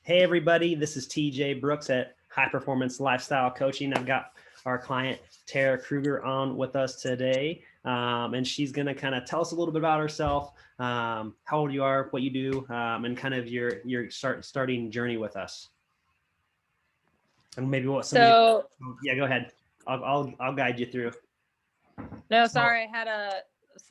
Hey, everybody, this is TJ Brooks at High Performance Lifestyle Coaching. I've got our client, Tara Krueger, on with us today. And she's going to kind of tell us a little bit about herself, how old you are, what you do, and kind of your starting journey with us. And maybe what some of your, yeah, go ahead. I'll guide you through. No, sorry,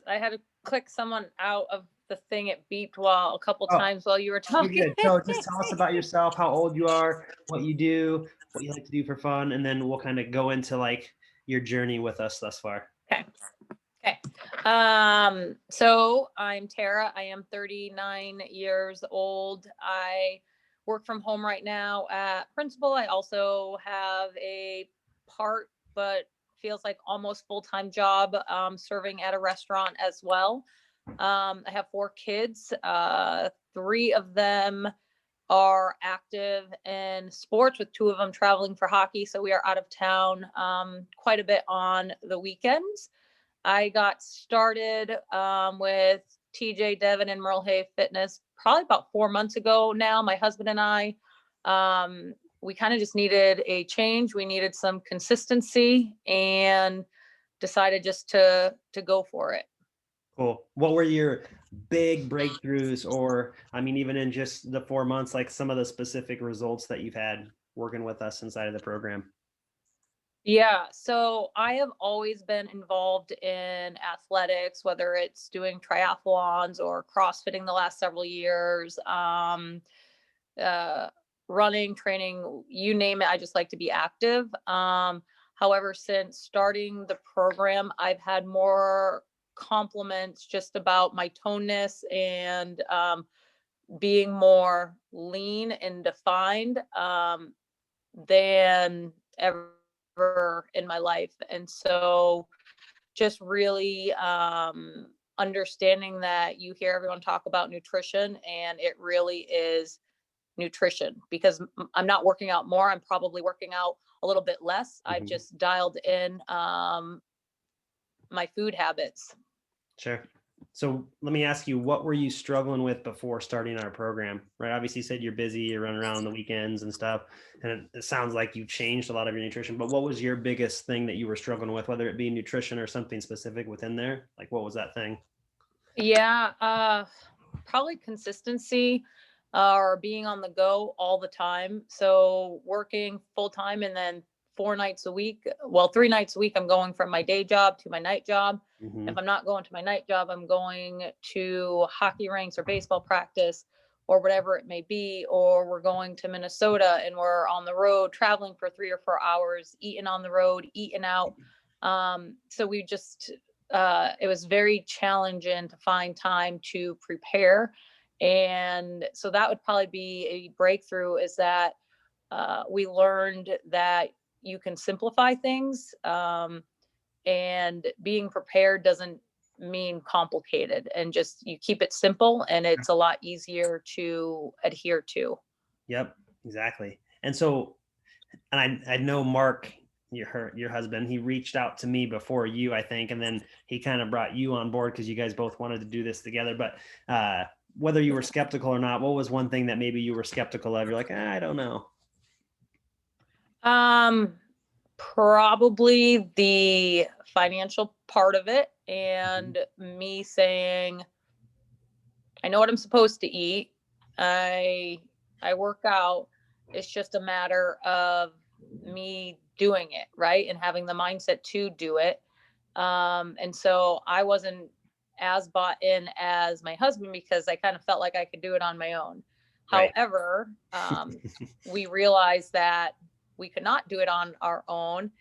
I had to click someone out of the thing. It beeped a couple times while you were talking. You're good. So just tell us about yourself, how old you are, what you do, what you like to do for fun, and then we'll kind of go into like your journey with us thus far. Okay. So I'm Tara. I am 39 years old. I work from home right now at Principal. I also have a part, but feels like almost full-time job, serving at a restaurant as well. I have 4 kids. 3 of them are active in sports, with 2 of them traveling for hockey. So we are out of town quite a bit on the weekends. I got started with TJ, Devin, and Merle Hay Fitness probably about 4 months ago now. My husband and I, we kind of just needed a change. We needed some consistency and decided just to go for it. Cool. What were your big breakthroughs, or I mean, even in just the 4 months, like some of the specific results that you've had working with us inside of the program? Yeah, so I have always been involved in athletics, whether it's doing triathlons or CrossFitting the last several years, uh, running, training, you name it. I just like to be active. However, since starting the program, I've had more compliments just about my toneness and being more lean and defined than ever in my life. And so just really understanding that you hear everyone talk about nutrition, and it really is nutrition, because I'm not working out more. I'm probably working out a little bit less. Mm-hmm. I've just dialed in my food habits. Sure. So let me ask you, what were you struggling with before starting our program? Right. Obviously, you said you're busy, you're running around on the weekends and stuff, and it sounds like you changed a lot of your nutrition. But what was your biggest thing that you were struggling with, whether it be nutrition or something specific within there? Like, what was that thing? Yeah, probably consistency, or being on the go all the time. So working full time, and then 4 nights a week, well, 3 nights a week, I'm going from my day job to my night job. Mm-hmm. If I'm not going to my night job, I'm going to hockey rinks or baseball practice or whatever it may be, or we're going to Minnesota and we're on the road traveling for 3 or 4 hours, eating on the road, eating out. So we just, it was very challenging to find time to prepare. And so that would probably be a breakthrough, is that we learned that you can simplify things, and being prepared doesn't mean complicated, and just you keep it simple and it's a lot easier to adhere to. Yep, exactly. And so, and I know Mark, your husband, he reached out to me before you, I think, and then he kind of brought you on board because you guys both wanted to do this together. But whether you were skeptical or not, what was one thing that maybe you were skeptical of? You're like, I don't know. Probably the financial part of it, and me saying, I know what I'm supposed to eat. I work out. It's just a matter of me doing it, right? And having the mindset to do it. And so I wasn't as bought in as my husband, because I kind of felt like I could do it on my own. Right. However, we realized that we could not do it on our own.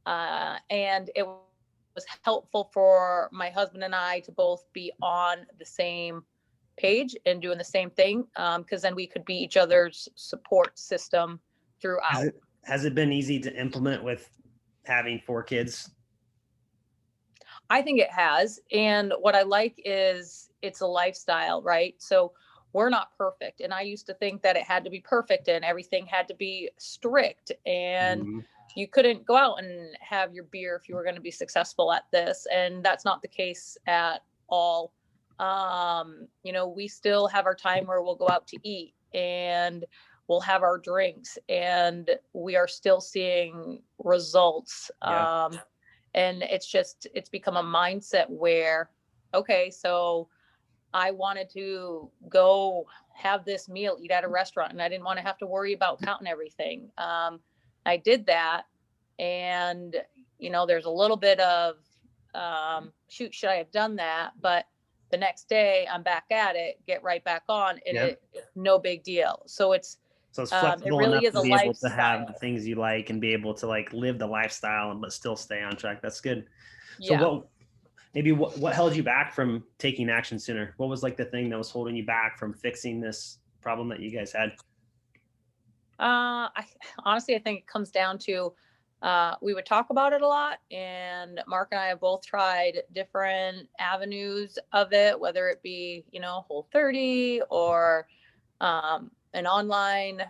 And it was helpful for my husband and I to both be on the same page and doing the same thing, because then we could be each other's support system throughout. Has it been easy to implement with having 4 kids? I think it has. And what I like is it's a lifestyle, right? So we're not perfect. And I used to think that it had to be perfect and everything had to be strict. And Mm-hmm. you couldn't go out and have your beer if you were going to be successful at this. And that's not the case at all. We still have our time where we'll go out to eat, and we'll have our drinks, and we are still seeing results. Yeah. And it's become a mindset where, okay, so I wanted to go have this meal, eat at a restaurant, and I didn't want to have to worry about counting everything. I did that, and there's a little bit of shoot, should I have done that? But the next day, I'm back at it, get right back on, and Yeah. it's no big deal. So So it's it flexible really enough is to a be able to have the lifestyle. things you like and be able to like live the lifestyle but still stay on track. That's good. So Yeah. what held you back from taking action sooner? What was like the thing that was holding you back from fixing this problem that you guys had? I honestly, I think it comes down to we would talk about it a lot, and Mark and I have both tried different avenues of it, whether it be Whole30 or an online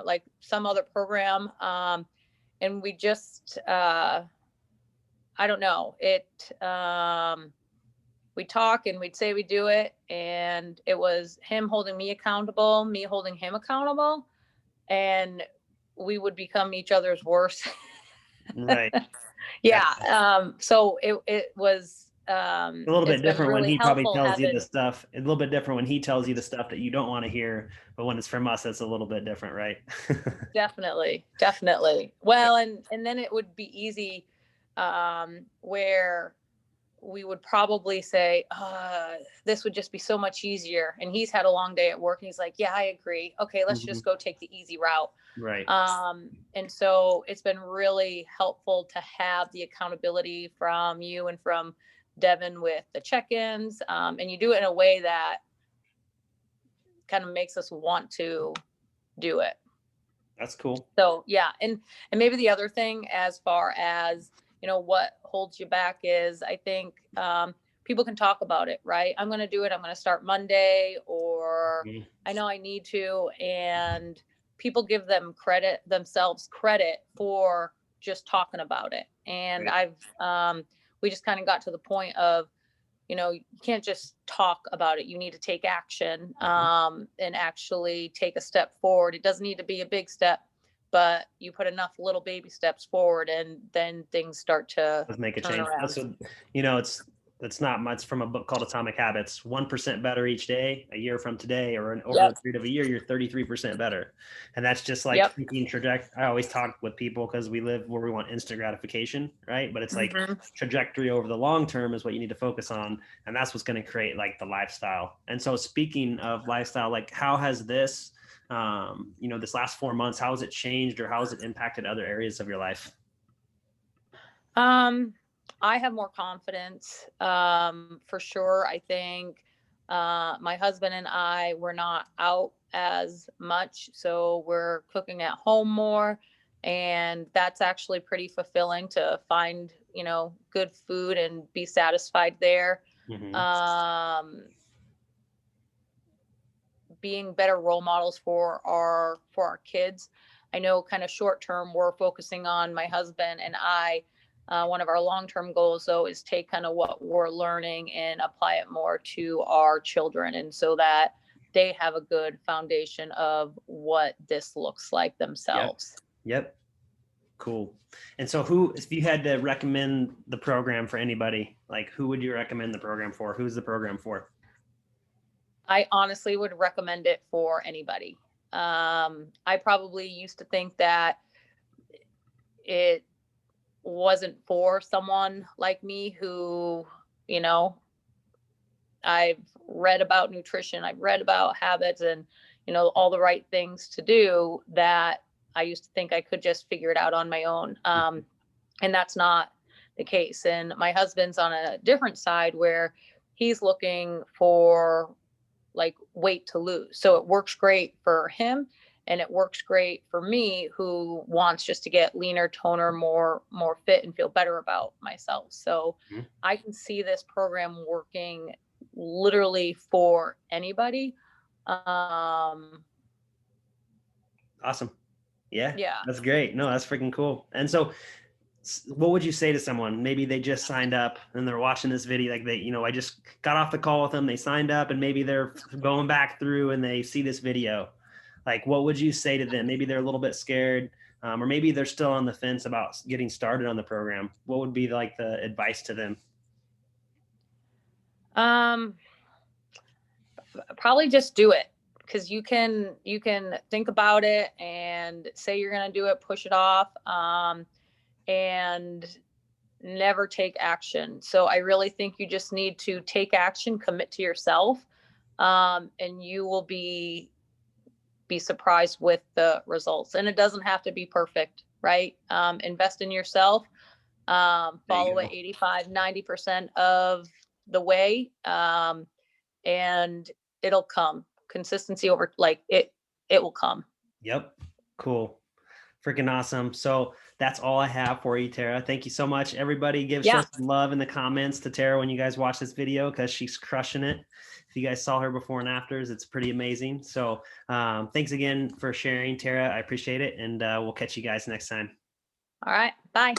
like some other program, and we just I don't know it. We talk and we'd say we do it, and it was him holding me accountable, me holding him accountable, and we would become each other's worst. Right. Yeah. That's So it was, a little it's bit been different when really he probably helpful tells you the having. stuff. A little bit different when he tells you the stuff that you don't want to hear, but when it's from us, it's a little bit different, right? Definitely, definitely. Well, and then it would be easy, where we would probably say, this would just be so much easier. And he's had a long day at work, and he's like, yeah, I agree. Okay, let's Mhm. just go take the easy route. Right. And so it's been really helpful to have the accountability from you and from Devin with the check-ins. And you do it in a way that kind of makes us want to do it. That's cool. So yeah, and maybe the other thing, as far as what holds you back, is I think people can talk about it, right? I'm going to do it. I'm going to start Monday, or Mhm. I know I need to, and people give themselves credit for just talking about it. And Right. we just kind of got to the point of, you can't just talk about it. You need to take action, and actually take a step forward. It doesn't need to be a big step, but you put enough little baby steps forward, and then things start to Let's make a turn change. That's around. what, it's not much from a book called Atomic Habits. 1% better each day, a year from today, or over a Yep. period of a year, you're 33% better. And that's just like Yep. thinking trajectory. I always talk with people because we live where we want instant gratification, right? But it's like Hmm. trajectory over the long term is what you need to focus on. And that's what's going to create like the lifestyle. And so speaking of lifestyle, like how has this, this last 4 months, how has it changed or how has it impacted other areas of your life? I have more confidence, for sure. I think my husband and I, we're not out as much, so we're cooking at home more, and that's actually pretty fulfilling to find good food and be satisfied there. Mm-hmm. Um, Being better role models for our kids. I know kind of short term we're focusing on my husband and I. One of our long term goals though is take kind of what we're learning and apply it more to our children, and so that they have a good foundation of what this looks like Yep. themselves. Yep. Cool. And so if you had to recommend the program for anybody, like who would you recommend the program for? Who's the program for? I honestly would recommend it for anybody. I probably used to think that it wasn't for someone like me who, you know, I've read about nutrition, I've read about habits, and, all the right things to do, that I used to think I could just figure it out on my own. And that's not the case. And my husband's on a different side where he's looking for like weight to lose. So it works great for him, and it works great for me who wants just to get leaner, toner, more fit and feel better about myself. So Mhm. I can see this program working literally for anybody. Um Awesome. Yeah, yeah. that's great. No, that's freaking cool. And so what would you say to someone? Maybe they just signed up and they're watching this video. Like I just got off the call with them. They signed up and maybe they're going back through and they see this video. like, what would you say to them? Maybe they're a little bit scared, or maybe they're still on the fence about getting started on the program. What would be like the advice to them? Um, Probably just do it, because you can think about it and say you're going to do it, push it off, and never take action. So I really think you just need to take action, commit to yourself, and you will be surprised with the results. And it doesn't have to be perfect, right? Invest in yourself, There you follow it go. 85-90% of the way, and it'll come. Consistency over, like, it will come. Yep. Cool. Freaking awesome. So that's all I have for you, Tara. Thank you so much. Everybody show Yeah. some love in the comments to Tara when you guys watch this video, because she's crushing it. If you guys saw her before and afters, it's pretty amazing. So thanks again for sharing, Tara. I appreciate it. And we'll catch you guys next time. All right. Bye.